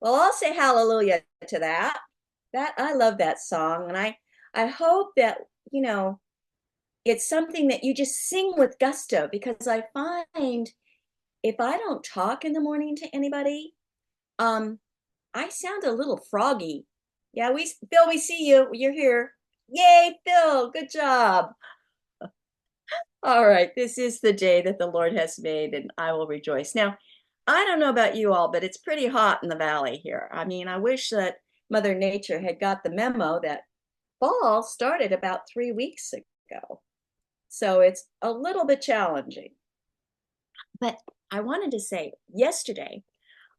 Well, I'll say hallelujah to that. That I love that song, and I hope that, you know, it's something that you just sing with gusto because I find if I don't talk in the morning to anybody, um, I sound a little froggy. Yeah, Phil, we see you. You're here. Yay, Phil. Good job. All right, this is the day that the Lord has made, and I will rejoice. Now, I don't know about you all, but it's pretty hot in the valley here. I mean, I wish that Mother Nature had got the memo that fall started about 3 weeks ago. So it's a little bit challenging. But I wanted to say, yesterday,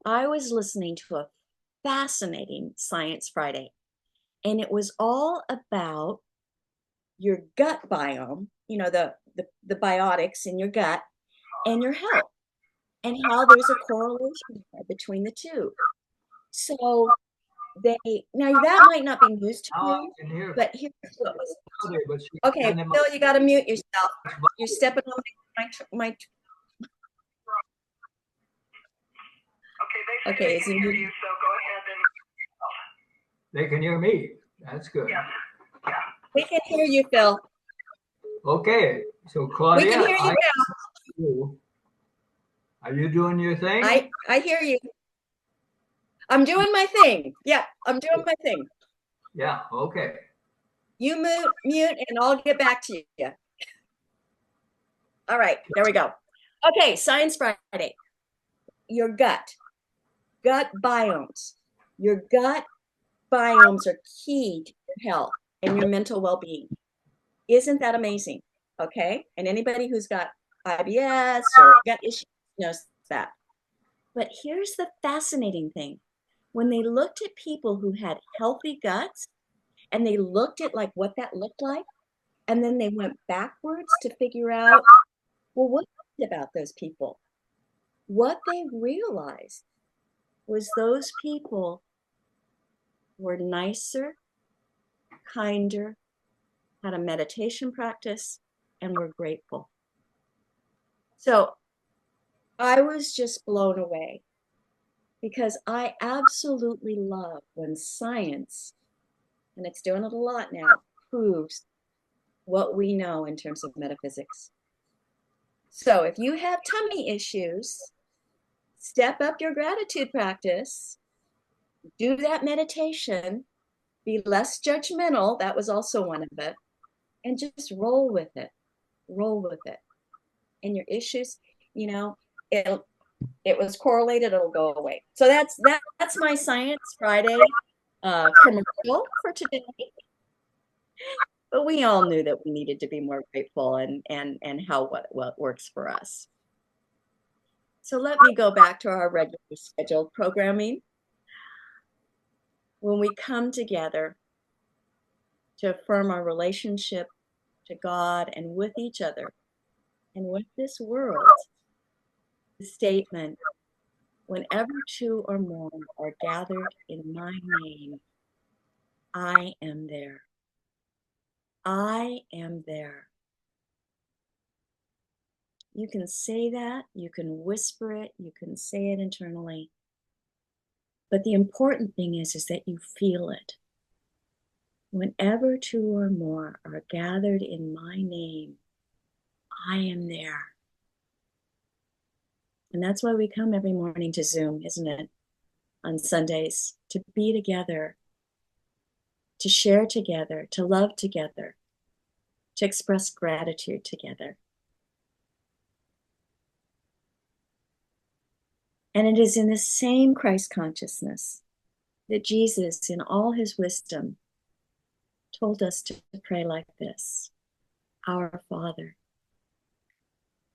I was listening to a fascinating Science Friday, and it was all about your gut biome, the biotics in your gut and your health, and how there's a correlation between the two. So they now that might not be news to Now you, I can hear but here's what was louder, but she's okay. kind of Phil, you got to mute yourself. much You're stepping on my. Okay, they say Okay, they is can he hear you, muted? so go ahead and. They can hear me. That's good. Yes, yeah. We can hear you, Phil. Okay, so We can Claudia, hear you you. Are you doing your now. thing? I hear you. I'm doing my thing. Yeah, I'm doing my thing. Yeah, okay. You mute, and I'll get back to you. All right, there we go. Okay, Science Friday. Your gut biomes. Your gut biomes are key to your health and your mental well-being. Isn't that amazing? Okay, and anybody who's got IBS or gut issues knows that. But here's the fascinating thing. When they looked at people who had healthy guts and they looked at like what that looked like, and then they went backwards to figure out, well, what about those people? What they realized was those people were nicer, kinder, had a meditation practice, and were grateful. So I was just blown away because I absolutely love when science, and it's doing it a lot now, proves what we know in terms of metaphysics. So if you have tummy issues, step up your gratitude practice, do that meditation, be less judgmental. That was also one of it. And just roll with it. Roll with it. And your issues, you know, it was correlated, it'll go away. So that's my Science Friday commercial for today. But we all knew that we needed to be more grateful and how what works for us. So let me go back to our regular scheduled programming. When we come together to affirm our relationship to God and with each other and with this world, the statement, whenever two or more are gathered in my name, I am there. I am there. You can say that, you can whisper it, you can say it internally. But the important thing is that you feel it. Whenever two or more are gathered in my name, I am there. And that's why we come every morning to Zoom, isn't it? On Sundays, to be together, to share together, to love together, to express gratitude together. And it is in the same Christ consciousness that Jesus, in all his wisdom, told us to pray like this: Our Father,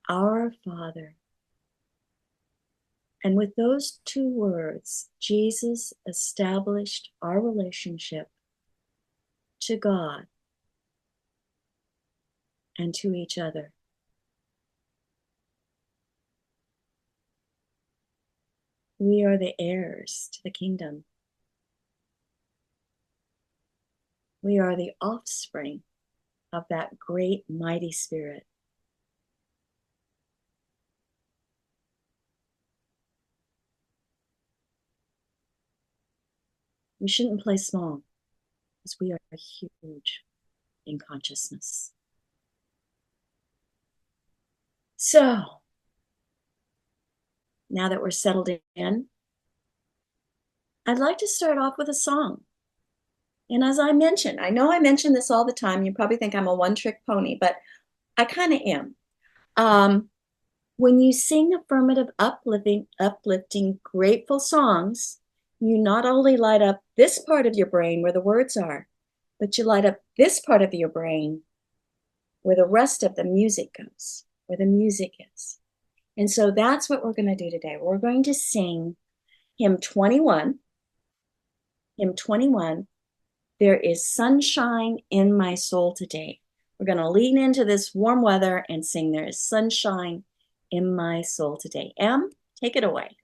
our Father. And with those two words, Jesus established our relationship to God and to each other. We are the heirs to the kingdom. We are the offspring of that great, mighty Spirit. We shouldn't play small because we are huge in consciousness. So, now that we're settled in, I'd like to start off with a song. And as I mentioned, I know I mention this all the time. You probably think I'm a one-trick pony, but I kind of am. When you sing affirmative, uplifting, grateful songs, you not only light up this part of your brain where the words are, but you light up this part of your brain where the rest of the music goes, where the music is. And so that's what we're going to do today. We're going to sing hymn 21. Hymn 21, There is Sunshine in My Soul Today. We're going to lean into this warm weather and sing There is Sunshine in My Soul Today. Em, take it away.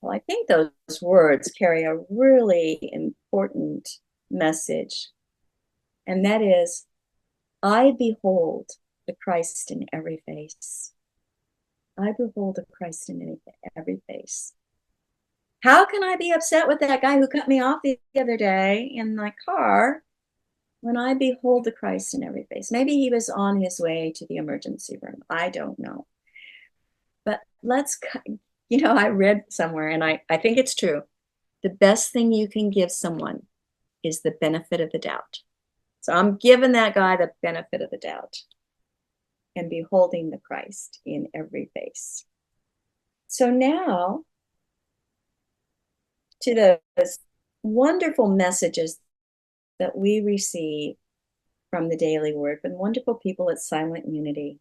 Well, I think those words carry a really important message, and that is, I behold the Christ in every face. I behold the Christ in every face. How can I be upset with that guy who cut me off the other day in my car when I behold the Christ in every face? Maybe he was on his way to the emergency room. I don't know. But I read somewhere, and I think it's true. The best thing you can give someone is the benefit of the doubt. So I'm giving that guy the benefit of the doubt and beholding the Christ in every face. So now to those wonderful messages that we receive from the Daily Word, from wonderful people at Silent Unity.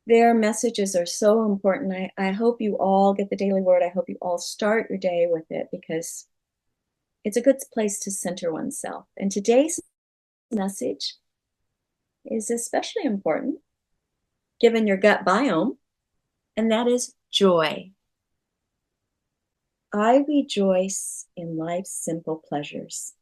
Their messages are so important. I hope you all get the Daily Word. I hope you all start your day with it because it's a good place to center oneself. And today's message is especially important given your gut biome, and that is joy. I rejoice in life's simple pleasures.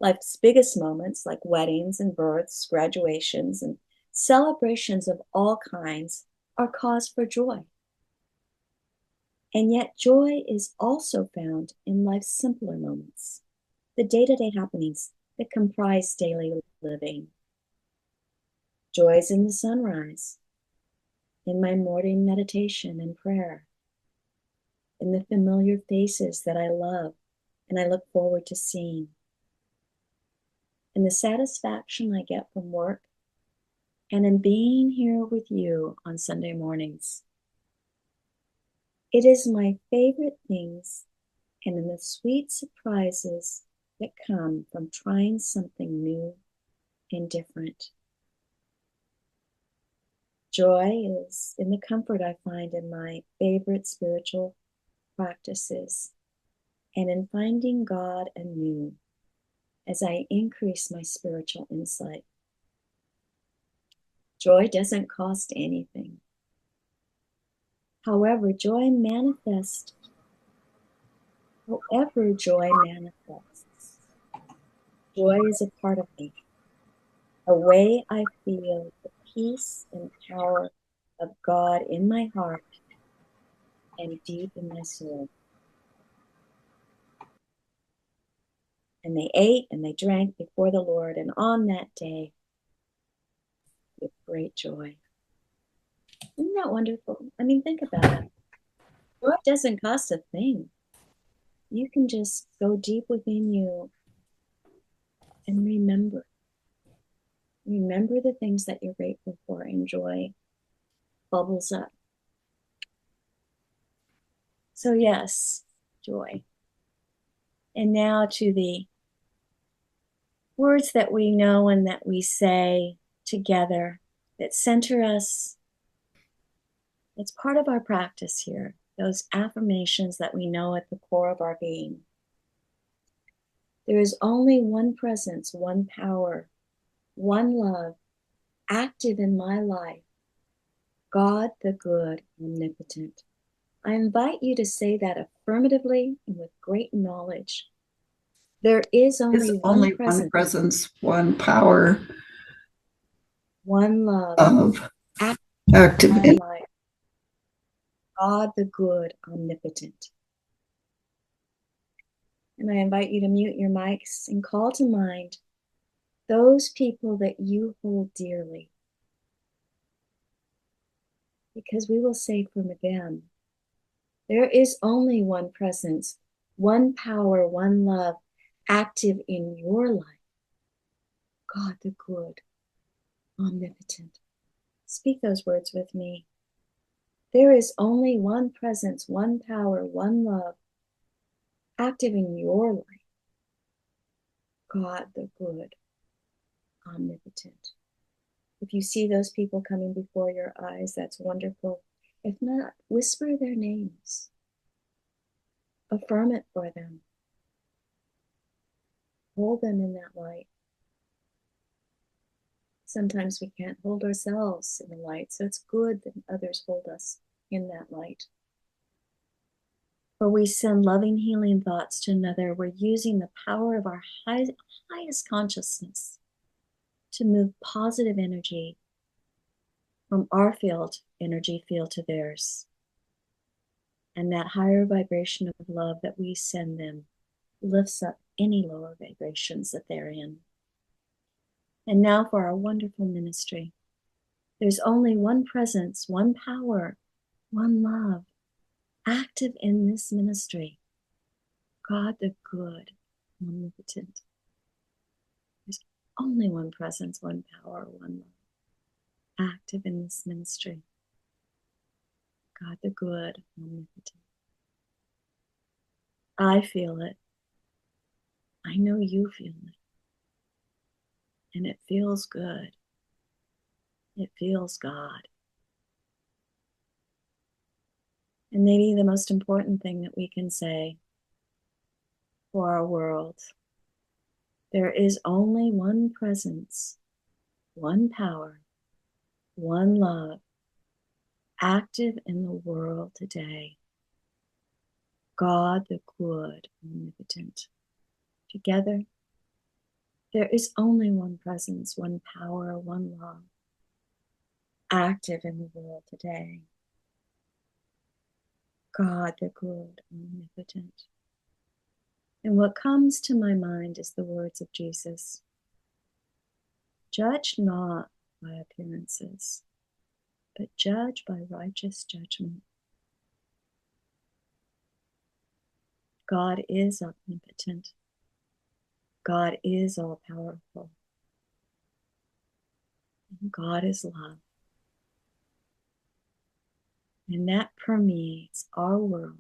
Life's biggest moments, like weddings and births, graduations, and celebrations of all kinds, are cause for joy. And yet joy is also found in life's simpler moments, the day-to-day happenings that comprise daily living. Joy's in the sunrise, in my morning meditation and prayer, in the familiar faces that I love and I look forward to seeing. And the satisfaction I get from work and in being here with you on Sunday mornings. It is my favorite things and in the sweet surprises that come from trying something new and different. Joy is in the comfort I find in my favorite spiritual practices and in finding God anew as I increase my spiritual insight. Joy doesn't cost anything. However, joy manifests, however joy manifests, joy is a part of me, a way I feel the peace and power of God in my heart and deep in my soul. And they ate and they drank before the Lord, and on that day, with great joy. Isn't that wonderful? I mean, think about it. Joy doesn't cost a thing. You can just go deep within you and remember. Remember the things that you're grateful for, and joy bubbles up. So yes, joy. And now to the words that we know and that we say together that center us. It's part of our practice here, those affirmations that we know at the core of our being. There is only one presence, one power, one love active in my life, God the good, omnipotent. I invite you to say that affirmatively and with great knowledge. There is only one presence, one power, one love, active in life. God the good, omnipotent. And I invite you to mute your mics and call to mind those people that you hold dearly. Because we will say from them, there is only one presence, one power, one love active in your life. God the good, omnipotent. Speak those words with me. There is only one presence, one power, one love active in your life. God the good, omnipotent. If you see those people coming before your eyes, that's wonderful. If not, whisper their names. Affirm it for them. Hold them in that light. Sometimes we can't hold ourselves in the light, so it's good that others hold us in that light. For we send loving, healing thoughts to another. We're using the power of our highest consciousness to move positive energy from our energy field to theirs. And that higher vibration of love that we send them lifts up any lower vibrations that they're in. And now for our wonderful ministry. There's only one presence, one power, one love active in this ministry. God the good, omnipotent. There's only one presence, one power, one love active in this ministry. God the good, omnipotent. I feel it. I know you feel it. And it feels good. It feels God. And maybe the most important thing that we can say for our world, there is only one presence, one power, one love active in the world today. God the good, omnipotent. Together, there is only one presence, one power, one love active in the world today. God the good, omnipotent. And what comes to my mind is the words of Jesus. Judge not by appearances, but judge by righteous judgment. God is omnipotent. God is all powerful. God is love. And that permeates our world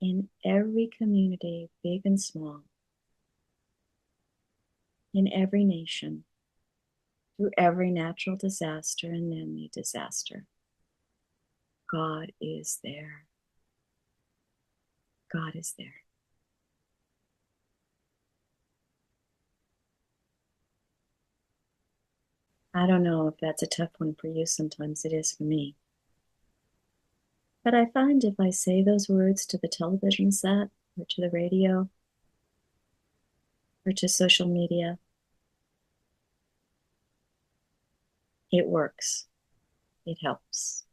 in every community, big and small, in every nation, through every natural disaster and man-made disaster. God is there. God is there. I don't know if that's a tough one for you. Sometimes it is for me. But I find if I say those words to the television set or to the radio or to social media, it works. It helps.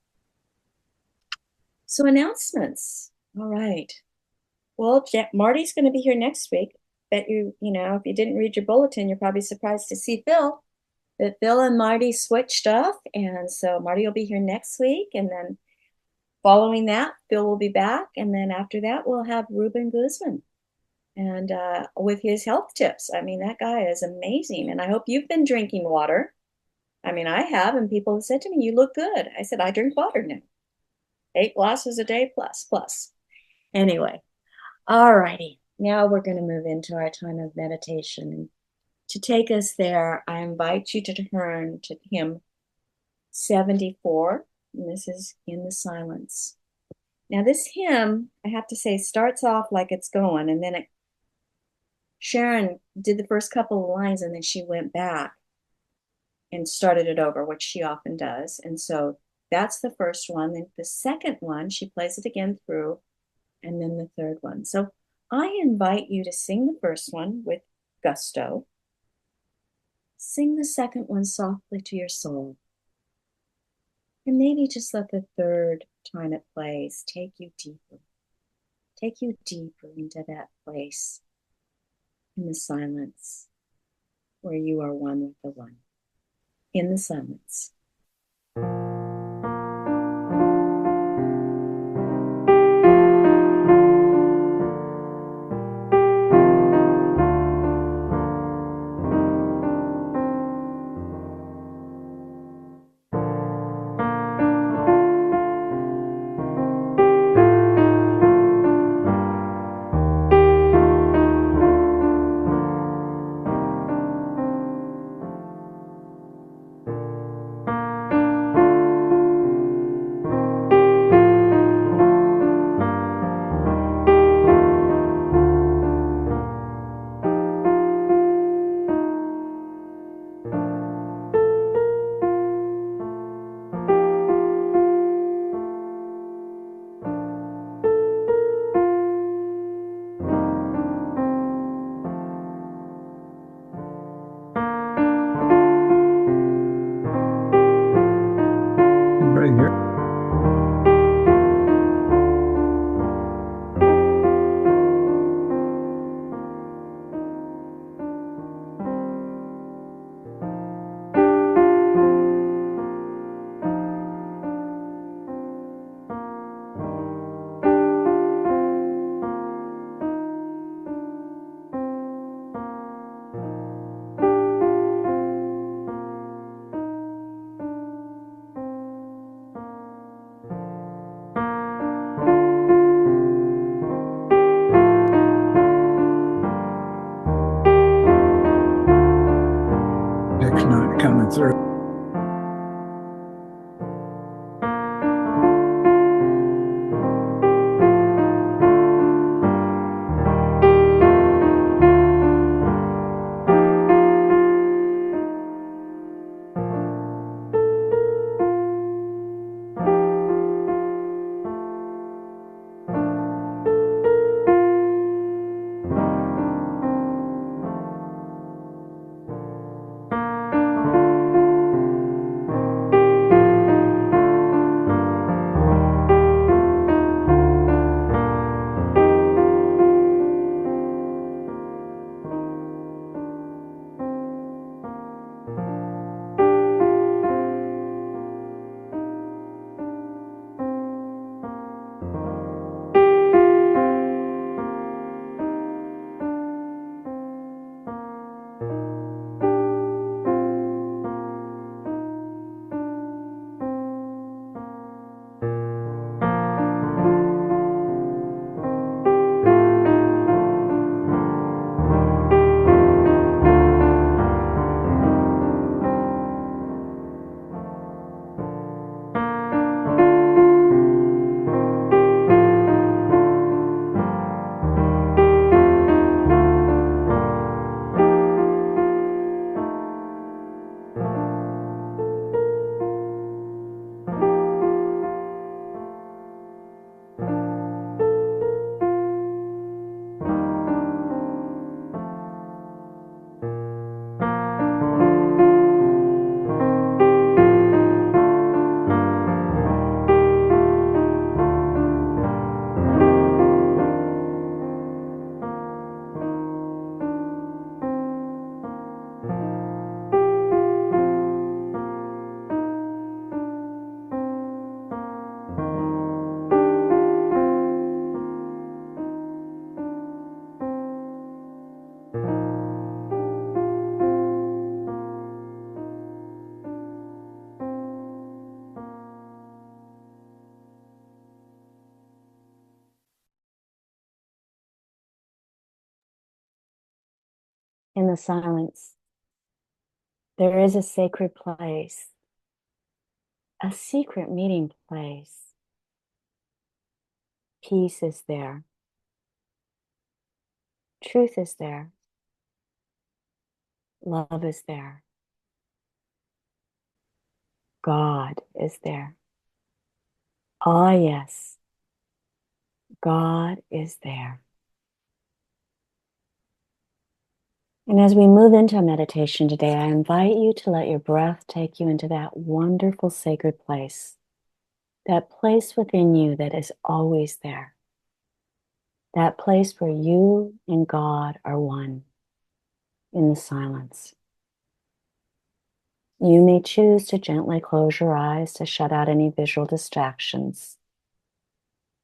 So announcements. All right. Well, Marty's going to be here next week. Bet you, if you didn't read your bulletin, you're probably surprised to see Phil. But Phil and Marty switched off. And so Marty will be here next week. And then following that, Phil will be back. And then after that, we'll have Ruben Guzman. And with his health tips. I mean, that guy is amazing. And I hope you've been drinking water. I mean, I have. And people have said to me, you look good. I said, I drink water now. 8 glasses a day plus. Anyway, all righty. Now we're going to move into our time of meditation. And to take us there, I invite you to turn to hymn 74. And this is In the Silence. Now this hymn, I have to say, starts off like it's going. And then Sharon did the first couple of lines and then she went back and started it over, which she often does. And so that's the first one. Then the second one, she plays it again through, and then the third one. So I invite you to sing the first one with gusto. Sing the second one softly to your soul. And maybe just let the third time it plays take you deeper. Take you deeper into that place in the silence where you are one with the one. In the silence. Right here. It's not coming through. in the silence. There is a sacred place, a secret meeting place. Peace is there. Truth is there. Love is there. God is there. Ah, yes, God is there. And as we move into meditation today, I invite you to let your breath take you into that wonderful sacred place, that place within you that is always there, that place where you and God are one in the silence. You may choose to gently close your eyes to shut out any visual distractions.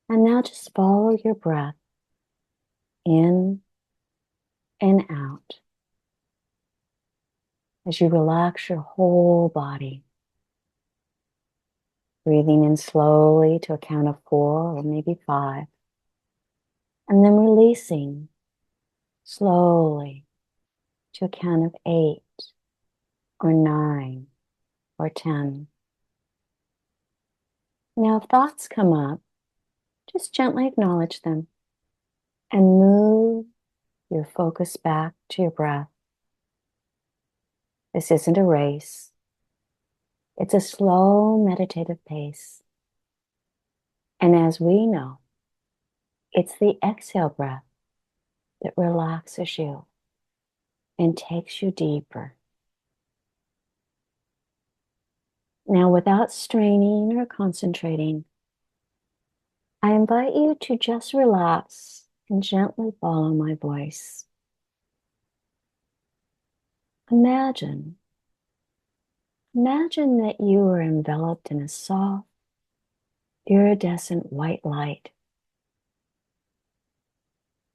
And now just follow your breath in and out as you relax your whole body. Breathing in slowly to a count of 4 or maybe 5. And then releasing slowly to a count of 8 or 9 or 10. Now, if thoughts come up, just gently acknowledge them and move your focus back to your breath. This isn't a race. It's a slow meditative pace. And as we know, it's the exhale breath that relaxes you and takes you deeper. Now, without straining or concentrating, I invite you to just relax and gently follow my voice. Imagine that you are enveloped in a soft, iridescent white light.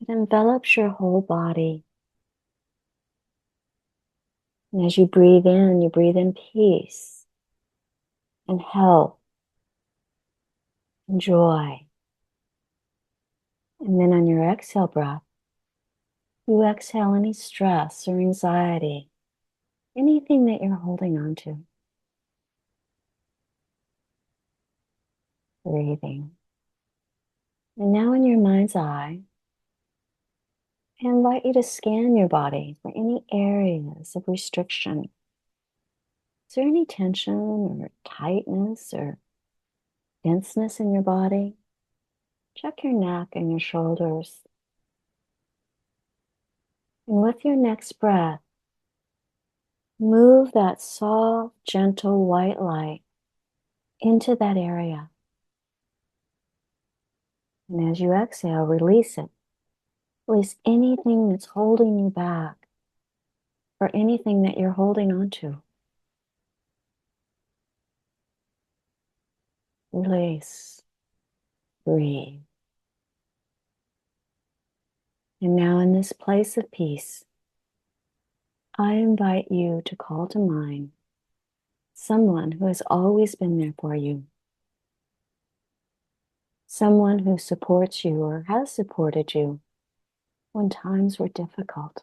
It envelops your whole body. And as you breathe in peace and health and joy. And then on your exhale breath, you exhale any stress or anxiety, anything that you're holding on to. Breathing. And now in your mind's eye, I invite you to scan your body for any areas of restriction. Is there any tension or tightness or denseness in your body? Check your neck and your shoulders. And with your next breath, move that soft, gentle white light into that area. And as you exhale, release it. Release anything that's holding you back or anything that you're holding on to. Release. Breathe. And now in this place of peace, I invite you to call to mind someone who has always been there for you. Someone who supports you or has supported you when times were difficult.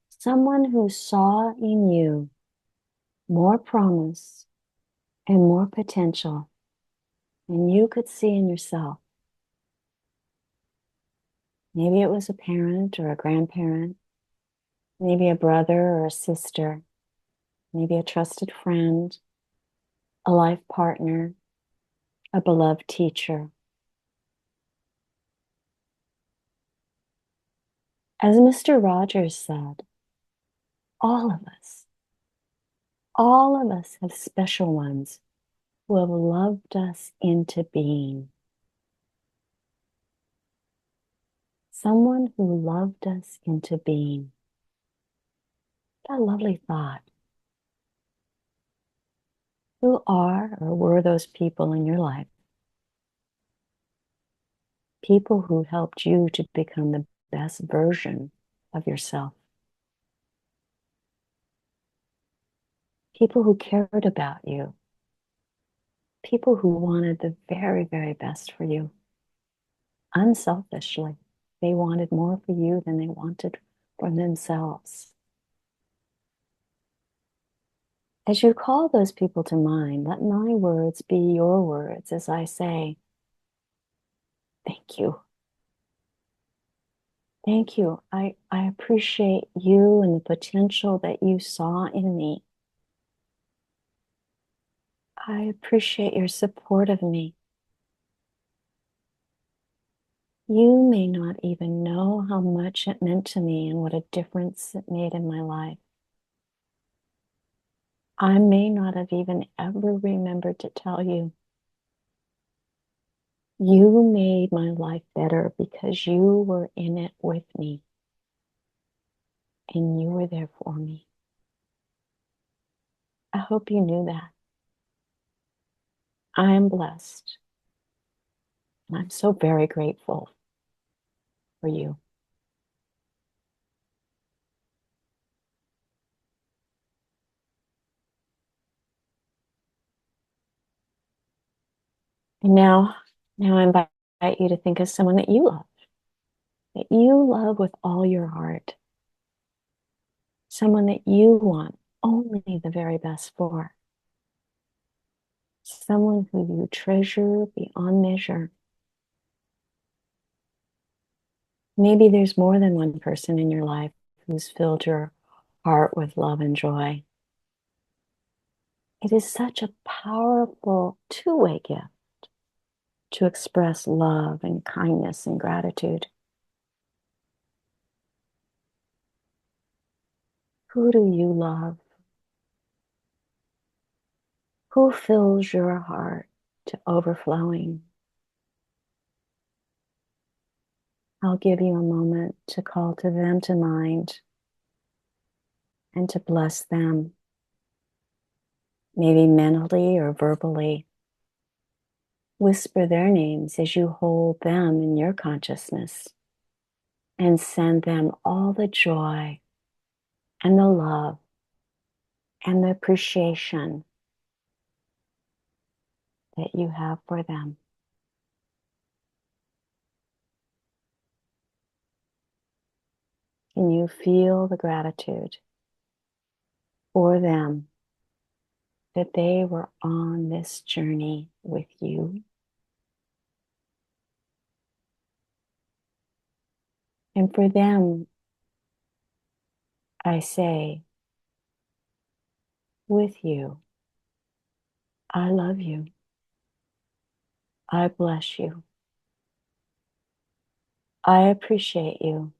Someone who saw in you more promise and more potential than you could see in yourself. Maybe it was a parent or a grandparent, maybe a brother or a sister, maybe a trusted friend, a life partner, a beloved teacher. As Mr. Rogers said, all of us have special ones who have loved us into being. Someone who loved us into being. What a lovely thought. Who are or were those people in your life? People who helped you to become the best version of yourself. People who cared about you. People who wanted the very, very best for you. Unselfishly. They wanted more for you than they wanted from themselves. As you call those people to mind, let my words be your words as I say, thank you. Thank you. I appreciate you and the potential that you saw in me. I appreciate your support of me. You may not even know how much it meant to me and what a difference it made in my life. I may not have even ever remembered to tell you. You made my life better because you were in it with me and you were there for me. I hope you knew that. I am blessed. And I'm so very grateful for you. And now I invite you to think of someone that you love with all your heart. Someone that you want only the very best for. Someone who you treasure beyond measure. Maybe there's more than one person in your life who's filled your heart with love and joy. It is such a powerful two-way gift to express love and kindness and gratitude. Who do you love? Who fills your heart to overflowing? I'll give you a moment to call to them to mind and to bless them, maybe mentally or verbally. Whisper their names as you hold them in your consciousness and send them all the joy and the love and the appreciation that you have for them. Can you feel the gratitude for them that they were on this journey with you? And for them, I say, with you, I love you. I bless you. I appreciate you.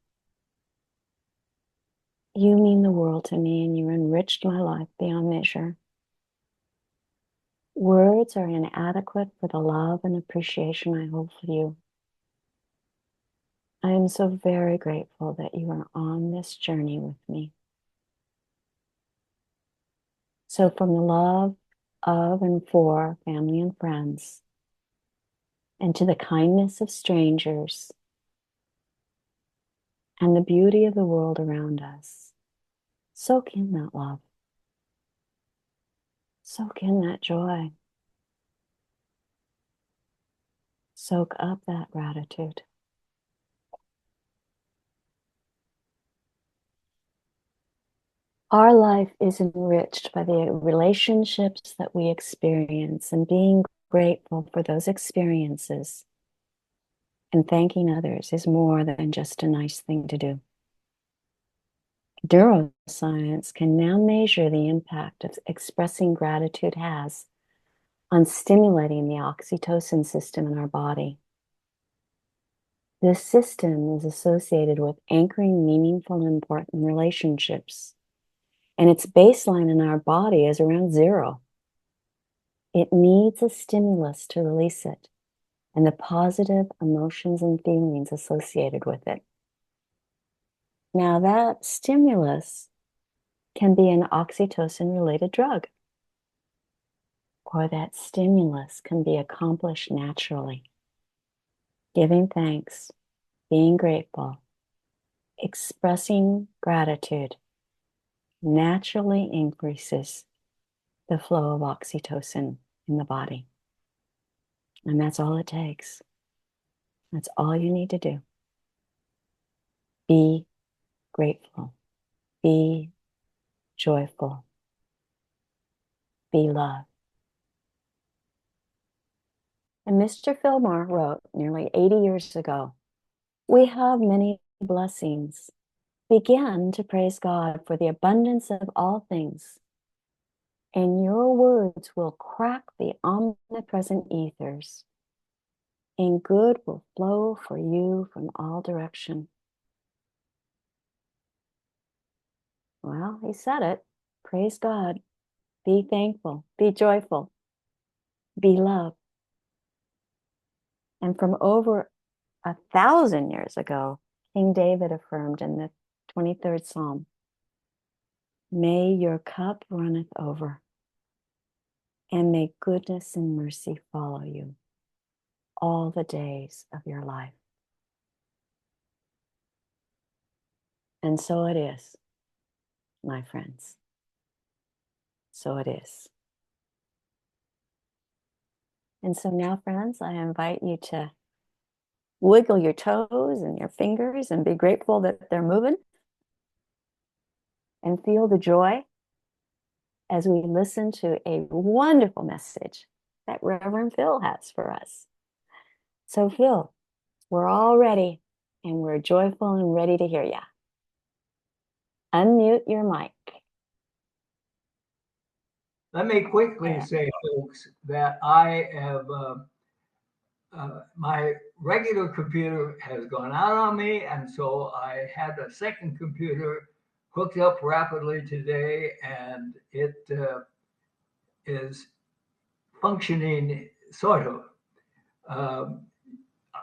You mean the world to me and you enriched my life beyond measure. Words are inadequate for the love and appreciation I hold for you. I am so very grateful that you are on this journey with me. So from the love of and for family and friends, and to the kindness of strangers, and the beauty of the world around us, soak in that love. Soak in that joy. Soak up that gratitude. Our life is enriched by the relationships that we experience, and being grateful for those experiences and thanking others is more than just a nice thing to do. Neuroscience can now measure the impact of expressing gratitude has on stimulating the oxytocin system in our body. This system is associated with anchoring meaningful and important relationships, and its baseline in our body is around 0. It needs a stimulus to release it and the positive emotions and feelings associated with it. Now, that stimulus can be an oxytocin-related drug, or that stimulus can be accomplished naturally. Giving thanks, being grateful, expressing gratitude naturally increases the flow of oxytocin in the body. And that's all it takes. That's all you need to do. Be grateful. Be joyful. Be loved. And Mr. Fillmore wrote nearly 80 years ago, we have many blessings. Begin to praise God for the abundance of all things, and your words will crack the omnipresent ethers, and good will flow for you from all direction. Well, he said it. Praise God. Be thankful. Be joyful. Be loved. And from over 1,000 years ago, King David affirmed in the 23rd Psalm, may your cup runneth over, and may goodness and mercy follow you all the days of your life. And so it is, my friends. So it is. And so now, friends, I invite you to wiggle your toes and your fingers and be grateful that they're moving. And feel the joy as we listen to a wonderful message that Reverend Phil has for us. So Phil, we're all ready and we're joyful and ready to hear you. Unmute your mic. Let me quickly say, folks, that I have my regular computer has gone out on me, and so I had a second computer hooked up rapidly today, and it is functioning sort of.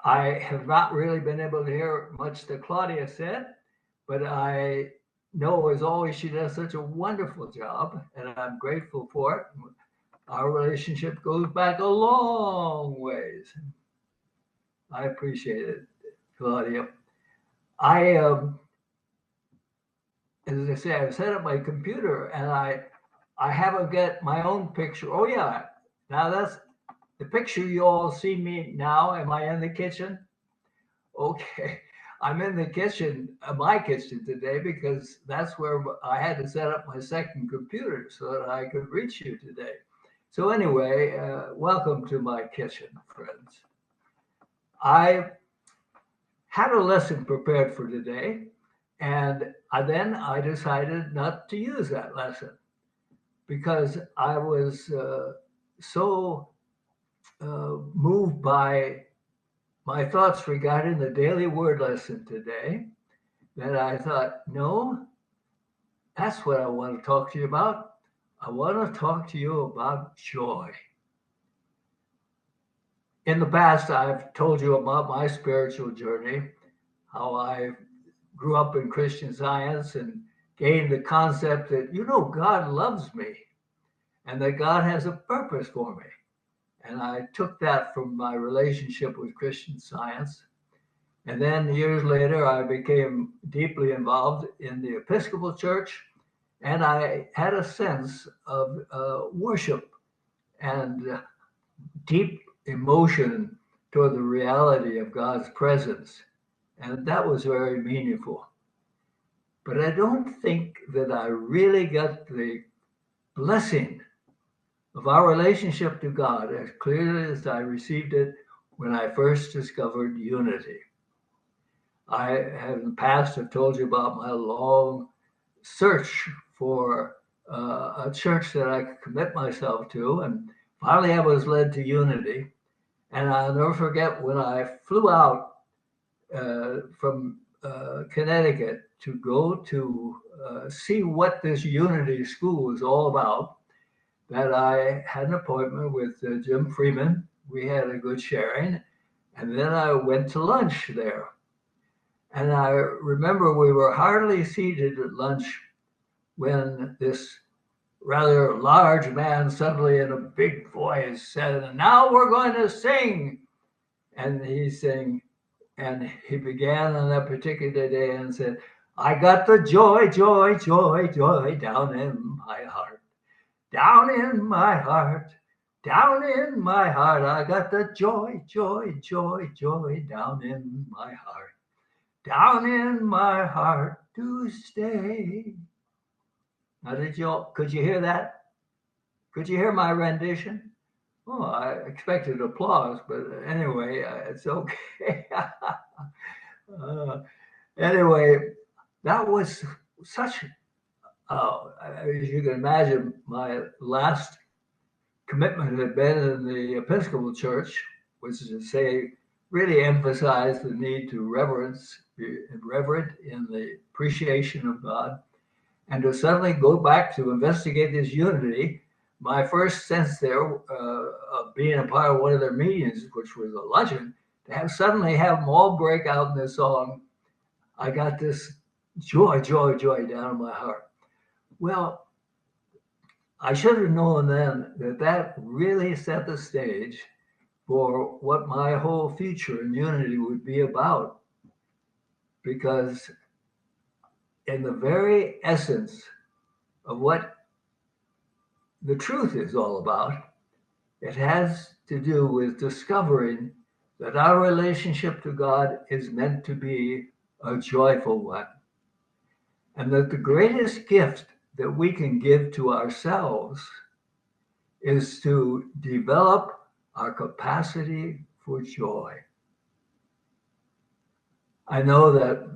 I have not really been able to hear much that Claudia said, but I know, as always, she does such a wonderful job, and I'm grateful for it. Our relationship goes back a long ways. I appreciate it, Claudia. As I say, I've set up my computer, and I haven't got my own picture. Oh yeah, now that's the picture you all see me now. Am I in the kitchen? Okay, I'm in the kitchen, my kitchen today, because that's where I had to set up my second computer so that I could reach you today. So anyway, welcome to my kitchen, friends. I had a lesson prepared for today, and then I decided not to use that lesson because I was so moved by my thoughts regarding the daily word lesson today that I thought, no, that's what I want to talk to you about. I want to talk to you about joy. In the past, I've told you about my spiritual journey, how I grew up in Christian Science and gained the concept that, God loves me and that God has a purpose for me. And I took that from my relationship with Christian Science. And then years later, I became deeply involved in the Episcopal Church, and I had a sense of worship and deep emotion toward the reality of God's presence. And that was very meaningful. But I don't think that I really got the blessing of our relationship to God as clearly as I received it when I first discovered unity. I have in the past have told you about my long search for a church that I could commit myself to, and finally I was led to unity. And I'll never forget when I flew out from Connecticut to go to see what this unity school was all about, that I had an appointment with Jim Freeman. We had a good sharing, and then I went to lunch there. And I remember we were hardly seated at lunch when this rather large man suddenly in a big voice said, now we're going to sing. And he sang, and he began on that particular day and said, I got the joy, joy, joy, joy down in my heart. Down in my heart, down in my heart. I got the joy, joy, joy, joy down in my heart. down in my heart to stay. Now, could you hear that? Could you hear my rendition? Oh, I expected applause, but anyway, it's okay. Anyway, that was such, as you can imagine, my last commitment had been in the Episcopal Church, which is to say, really emphasize the need to be reverent in the appreciation of God, and to suddenly go back to investigate this unity. My first sense there of being a part of one of their meetings, which was a luncheon, to suddenly have them all break out in this song, I got this joy, joy, joy down in my heart. Well, I should have known then that really set the stage for what my whole future in unity would be about. Because in the very essence of what the truth is all about, it has to do with discovering that our relationship to God is meant to be a joyful one. And that the greatest gift that we can give to ourselves is to develop our capacity for joy. I know that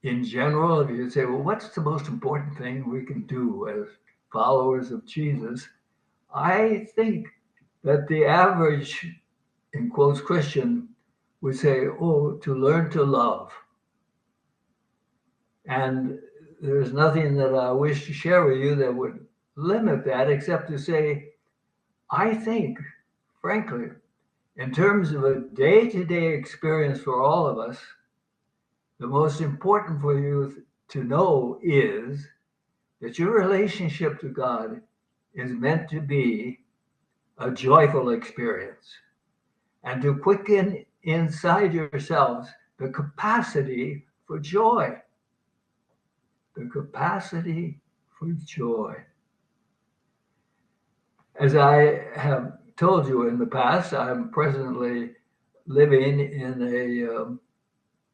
in general, if you say, well, what's the most important thing we can do as followers of Jesus? I think that the average, in quotes, Christian would say, oh, to learn to love. And there's nothing that I wish to share with you that would limit that, except to say, I think, frankly, in terms of a day-to-day experience for all of us, the most important for you to know is that your relationship to God is meant to be a joyful experience, and to quicken inside yourselves the capacity for joy. The capacity for joy. As I have told you in the past, I'm presently living in a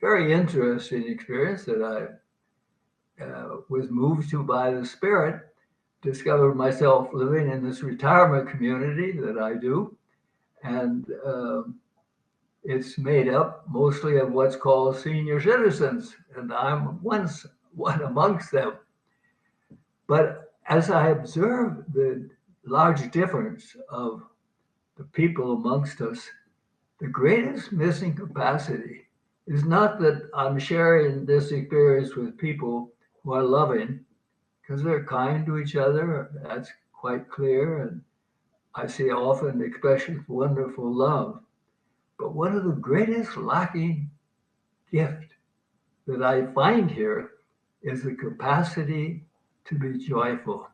very interesting experience that I was moved to by the Spirit. Discovered myself living in this retirement community that I do, and it's made up mostly of what's called senior citizens, and I'm one amongst them. But as I observe the large difference of the people amongst us, the greatest missing capacity is not that I'm sharing this experience with people who are loving, because they're kind to each other. That's quite clear. And I see often expressions of wonderful love. But one of the greatest lacking gift that I find here is the capacity to be joyful.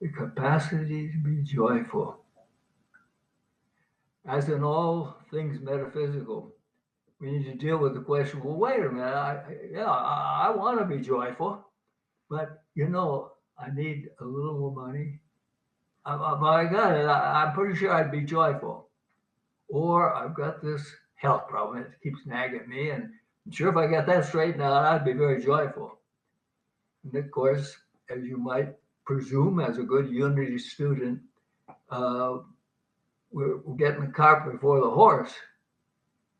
The capacity to be joyful. As in all things metaphysical, we need to deal with the question, well, wait a minute, I want to be joyful, but I need a little more money. If I got it, I'm pretty sure I'd be joyful. Or I've got this health problem that keeps nagging me, and I'm sure if I got that straightened out, I'd be very joyful. And of course, as you might presume as a good Unity student, we're getting the cart before the horse.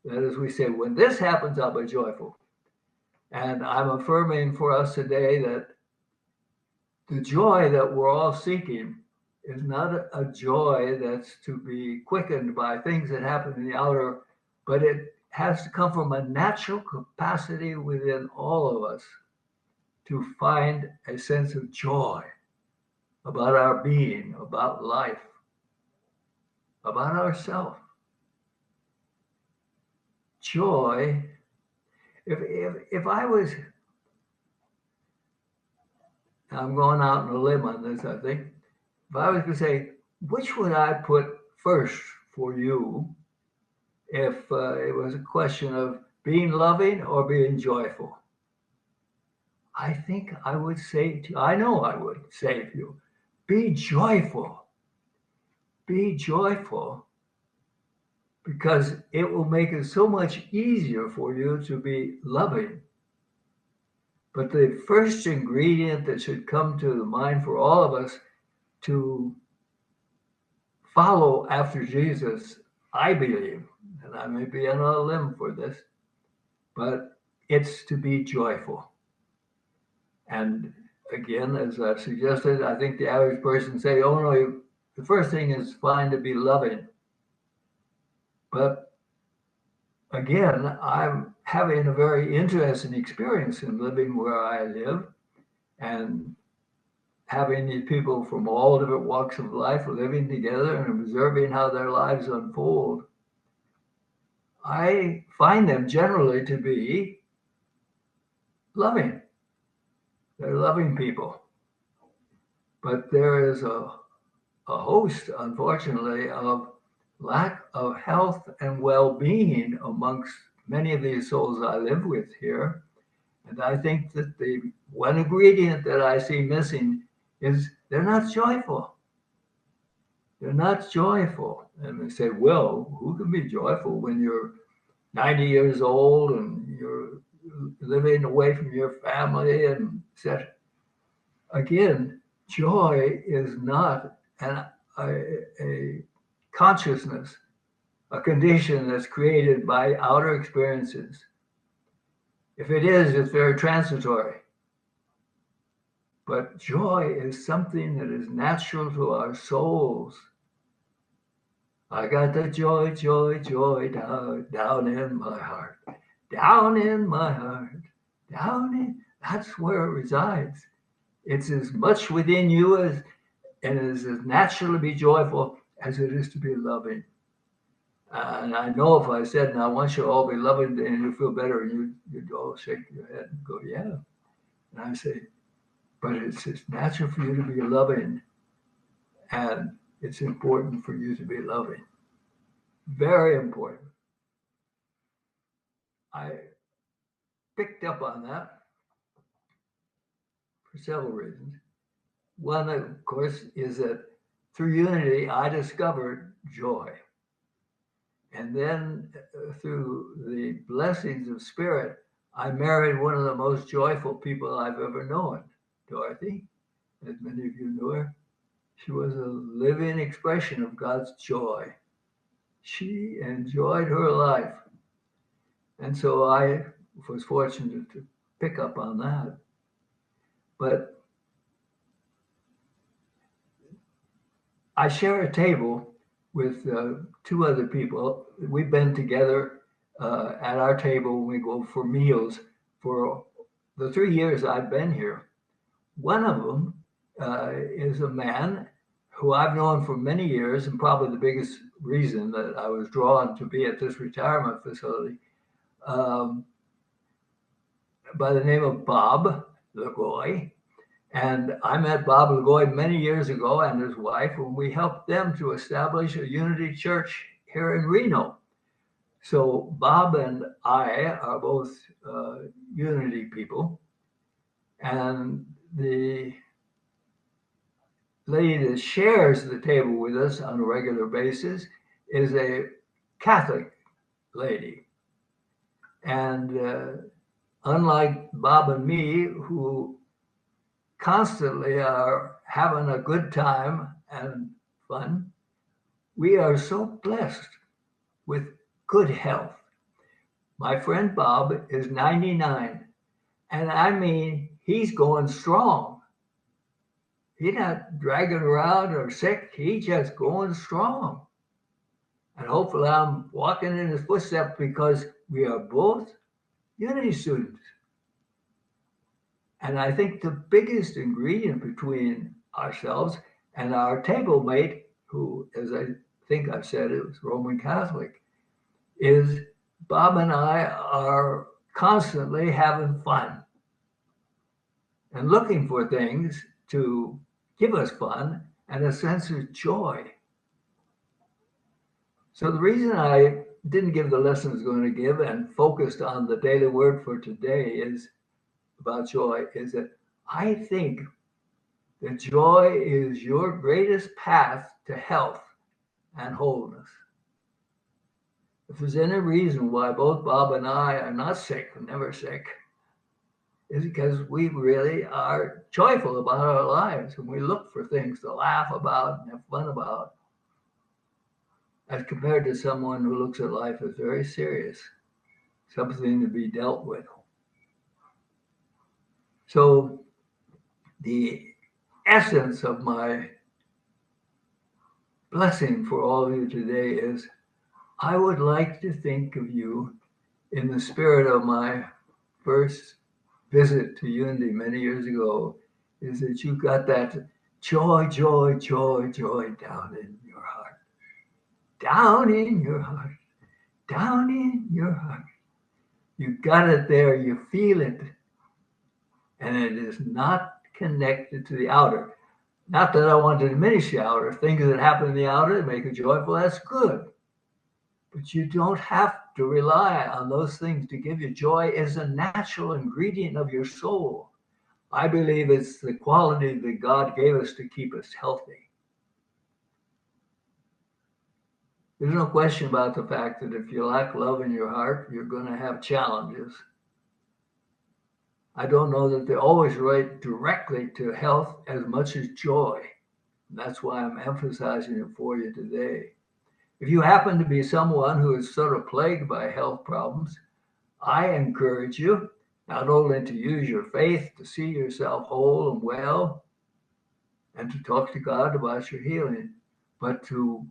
That is, we say, when this happens, I'll be joyful. And I'm affirming for us today that the joy that we're all seeking is not a joy that's to be quickened by things that happen in the outer, but it has to come from a natural capacity within all of us to find a sense of joy about our being, about life, about ourselves. Joy, if I was, I'm going out on a limb on this, I think. If I was to say, which would I put first for you if it was a question of being loving or being joyful? I think I would say to you, I know I would say to you, be joyful. Be joyful because it will make it so much easier for you to be loving. But the first ingredient that should come to the mind for all of us to follow after Jesus, I believe, and I may be on a limb for this, but it's to be joyful. And again, as I've suggested, I think the average person say, oh no, the first thing is fine to be loving. But again, I'm having a very interesting experience in living where I live and having these people from all different walks of life living together and observing how their lives unfold. I find them generally to be loving. They're loving people. But there is a host, unfortunately, of lack of health and well-being amongst many of these souls I live with here. And I think that the one ingredient that I see missing is they're not joyful. They're not joyful. And they say, well, who can be joyful when you're 90 years old and you're living away from your family and etc. Again, joy is not a consciousness, a condition that's created by outer experiences. If it is, it's very transitory. But joy is something that is natural to our souls. I got the joy, joy, joy down in my heart, down in my heart, down in. That's where it resides. It's as much within you as, and it is as natural to be joyful as it is to be loving. And I know if I said, now I want you all to be loving, then you feel better, and you'd all shake your head and go, yeah. And I say, but it's natural for you to be loving, and it's important for you to be loving. Very important. I picked up on that for several reasons. One, of course, is that through unity, I discovered joy. And then through the blessings of spirit, I married one of the most joyful people I've ever known, Dorothy, as many of you knew her. She was a living expression of God's joy. She enjoyed her life. And so I was fortunate to pick up on that. But I share a table with two other people. We've been together at our table when we go for meals for the 3 years I've been here. One of them is a man who I've known for many years, and probably the biggest reason that I was drawn to be at this retirement facility, by the name of Bob Lagoy. And I met Bob Lagoy many years ago and his wife when we helped them to establish a Unity Church here in Reno. So Bob and I are both Unity people. And the lady that shares the table with us on a regular basis is a Catholic lady. And unlike Bob and me, who constantly are having a good time and fun, we are so blessed with good health. My friend Bob is 99, and I mean, he's going strong. He's not dragging around or sick, he's just going strong. And hopefully I'm walking in his footsteps because we are both Unity students. And I think the biggest ingredient between ourselves and our table mate, who, as I think I've said, is Roman Catholic, is Bob and I are constantly having fun and looking for things to give us fun and a sense of joy. So the reason I didn't give the lesson I was going to give and focused on the daily word for today is about joy is that I think that joy is your greatest path to health and wholeness. If there's any reason why both Bob and I are not sick, never sick, is because we really are joyful about our lives and we look for things to laugh about and have fun about, as compared to someone who looks at life as very serious, something to be dealt with. So the essence of my blessing for all of you today is I would like to think of you in the spirit of my first visit to Unity many years ago, is that you got that joy, joy, joy, joy down in your heart. Down in your heart. Down in your heart. You got it there, you feel it. And it is not connected to the outer. Not that I want to diminish the outer. Things that happen in the outer that make you joyful, that's good. But you don't have to rely on those things to give you joy. As a natural ingredient of your soul. I believe it's the quality that God gave us to keep us healthy. There's no question about the fact that if you lack love in your heart, you're going to have challenges. I don't know that they always relate directly to health as much as joy. And that's why I'm emphasizing it for you today. If you happen to be someone who is sort of plagued by health problems, I encourage you not only to use your faith to see yourself whole and well and to talk to God about your healing, but to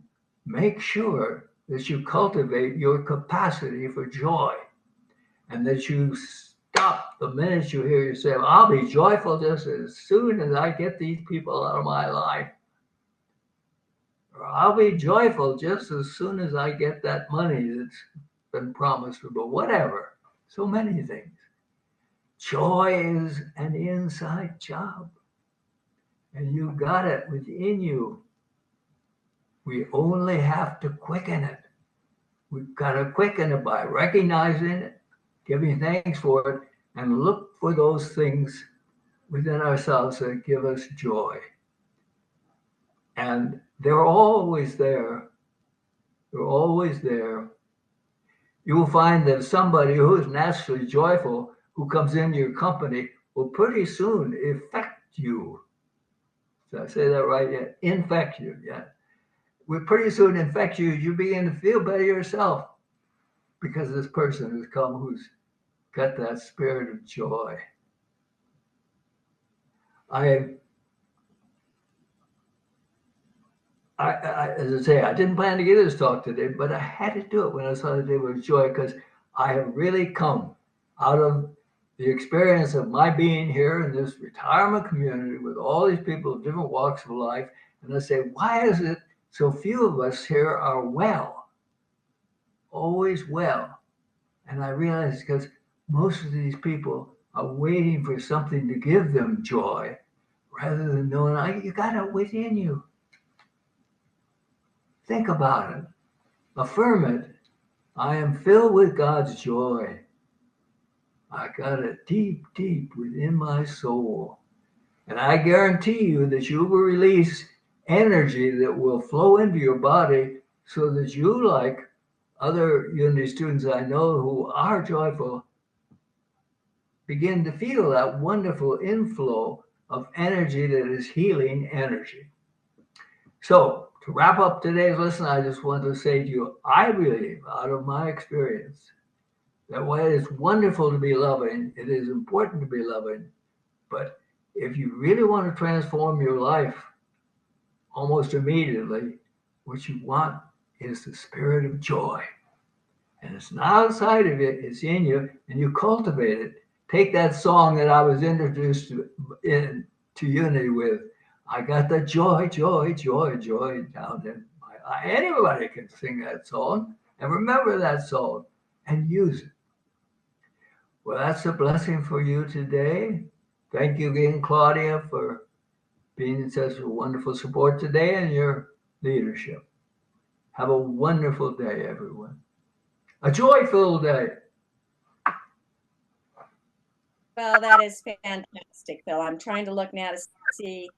make sure that you cultivate your capacity for joy and that you stop the minute you hear yourself, I'll be joyful just as soon as I get these people out of my life. Or I'll be joyful just as soon as I get that money that's been promised, but whatever. So many things. Joy is an inside job. And you got it within you. We only have to quicken it. We've got to quicken it by recognizing it, giving thanks for it, and look for those things within ourselves that give us joy. And they're always there. They're always there. You will find that somebody who is naturally joyful, who comes into your company, will pretty soon affect you. Did I say that right yet? Infect you, yeah. Will pretty soon infect you. You begin to feel better yourself because this person has come who's got that spirit of joy. As I say, I didn't plan to give this talk today, but I had to do it when I saw the day with joy because I have really come out of the experience of my being here in this retirement community with all these people of different walks of life. And I say, why is it so few of us here are well? Always well. And I realize because most of these people are waiting for something to give them joy rather than knowing, you got it within you. Think about it. Affirm it. I am filled with God's joy. I got it deep, deep within my soul. And I guarantee you that you will release energy that will flow into your body so that you, like other Unity students I know who are joyful, begin to feel that wonderful inflow of energy that is healing energy. So, to wrap up today's lesson, I just want to say to you, I believe out of my experience that while it is wonderful to be loving, it is important to be loving, but if you really want to transform your life almost immediately, what you want is the spirit of joy. And it's not outside of you, it's in you, and you cultivate it. Take that song that I was introduced to Unity with. I got the joy, joy, joy, joy down in my eye. Anybody can sing that song and remember that song and use it. Well, that's a blessing for you today. Thank you again, Claudia, for being such a wonderful support today and your leadership. Have a wonderful day, everyone. A joyful day. Well, that is fantastic, Phil. I'm trying to look now to see.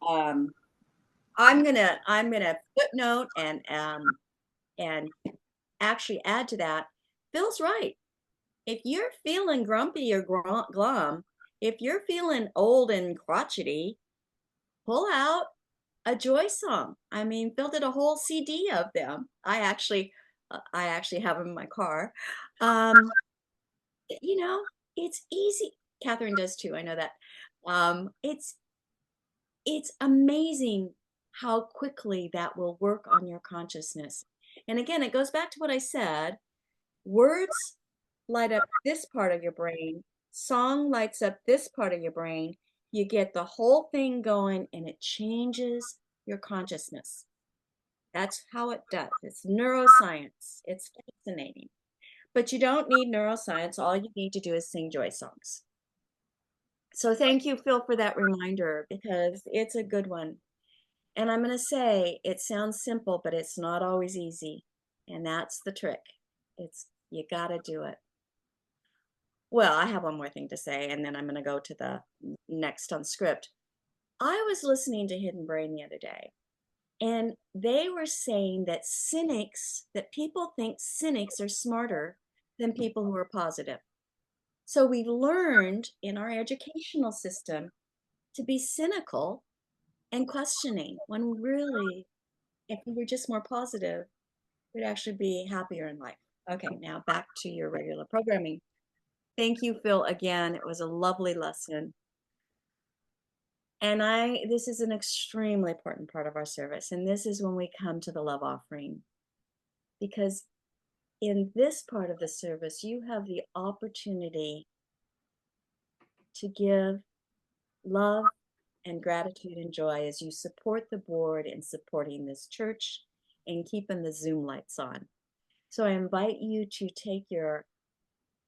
I'm gonna footnote and actually add to that, Phil's right. If you're feeling grumpy or glum, if you're feeling old and crotchety, pull out a joy song. I mean, Phil did a whole CD of them. I actually have them in my car. You know, it's easy. Catherine does too. I know that. It's amazing how quickly that will work on your consciousness. And again, it goes back to what I said. Words light up this part of your brain. Song lights up this part of your brain. You get the whole thing going and it changes your consciousness. That's how it does. It's neuroscience. It's fascinating. But you don't need neuroscience. All you need to do is sing joy songs. So thank you, Phil, for that reminder because it's a good one. And I'm going to say it sounds simple, but it's not always easy. And that's the trick. You got to do it. Well, I have one more thing to say, and then I'm going to go to the next on script. I was listening to Hidden Brain the other day, and they were saying that people think cynics are smarter than people who are positive. So we learned in our educational system to be cynical and questioning when really, if we were just more positive, we'd actually be happier in life. Okay, now back to your regular programming. Thank you, Phil, again. It was a lovely lesson. And this is an extremely important part of our service. And this is when we come to the love offering. Because in this part of the service, you have the opportunity to give love and gratitude and joy as you support the board in supporting this church and keeping the Zoom lights on. So I invite you to take your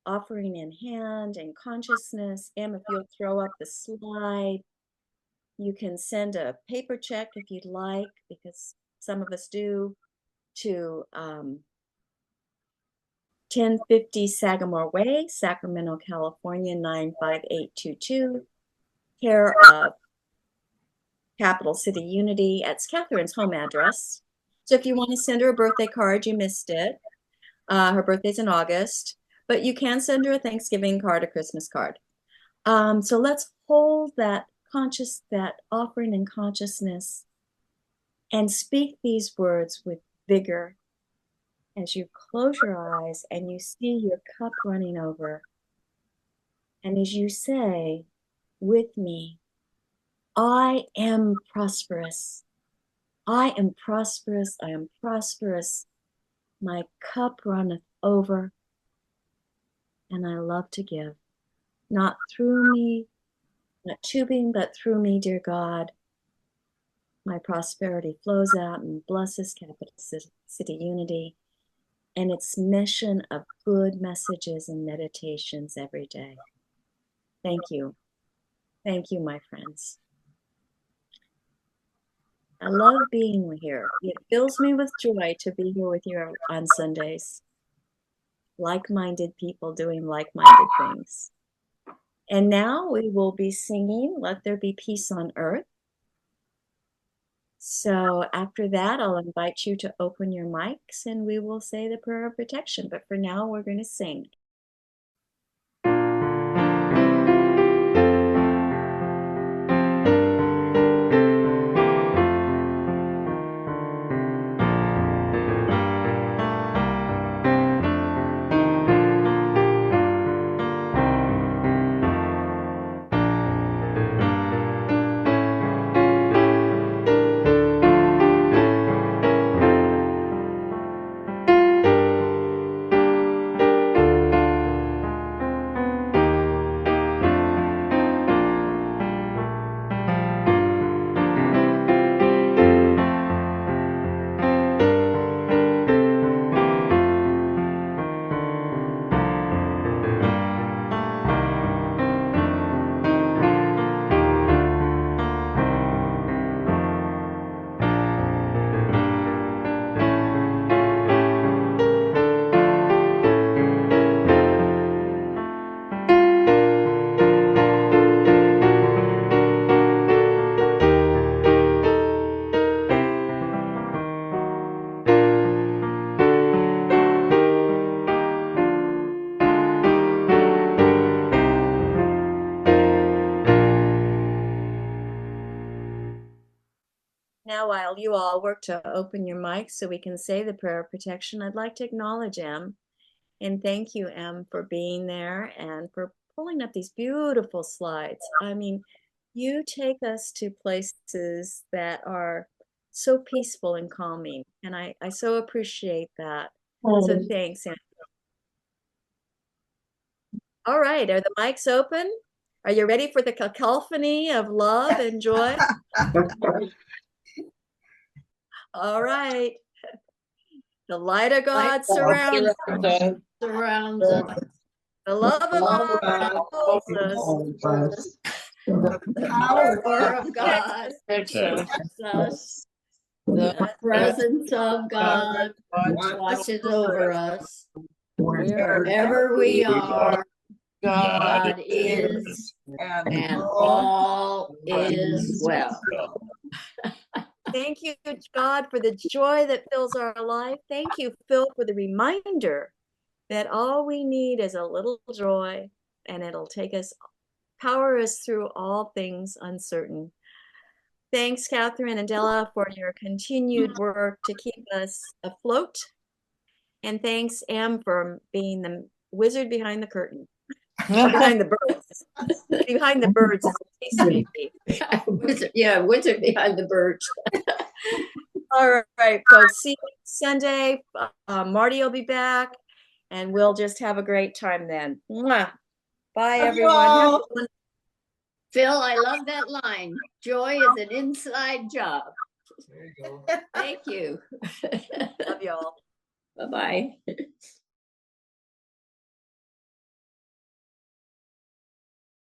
offering in hand and consciousness. Em, if you'll throw up the slide, you can send a paper check if you'd like, because some of us do, to 1050 Sagamore Way, Sacramento, California, 95822, care of Capital City Unity. It's Catherine's home address. So if you want to send her a birthday card, you missed it. Her birthday's in August, but you can send her a Thanksgiving card, a Christmas card. So let's hold that offering in consciousness and speak these words with vigor as you close your eyes and you see your cup running over. And as you say with me, I am prosperous. I am prosperous. I am prosperous. My cup runneth over. And I love to give, not through me, not to me, but through me, dear God. My prosperity flows out and blesses Capital City Unity and its mission of good messages and meditations every day. Thank you. Thank you, my friends. I love being here. It fills me with joy to be here with you on Sundays. Like-minded people doing like-minded things. And now we will be singing Let There Be Peace on Earth. So after that, I'll invite you to open your mics and we will say the prayer of protection. But for now, we're going to sing. Now, while you all work to open your mics so we can say the prayer of protection, I'd like to acknowledge Em and thank you, Em, for being there and for pulling up these beautiful slides. I mean, you take us to places that are so peaceful and calming, and I so appreciate that. So thanks, Em. All right, are the mics open? Are you ready for the cacophony of love and joy? All right. The light of God surrounds us. Surrounds us. The love of God holds us. The power of God protects us. The presence of God watches over us. Wherever we are, God is, and all is well. Thank you, God, for the joy that fills our life. Thank you, Phil, for the reminder that all we need is a little joy, and it'll power us through all things uncertain. Thanks, Catherine and Della, for your continued work to keep us afloat. And thanks, Em, for being the wizard behind the curtain. Behind the birds. Behind the birds is a piece, maybe. Yeah, wizard behind the birds. All right, folks. See you Sunday. Marty will be back, and we'll just have a great time then. Mwah. Bye, everyone. Phil, I love that line. Joy is an inside job. There you go. Thank you. Love y'all. Bye-bye.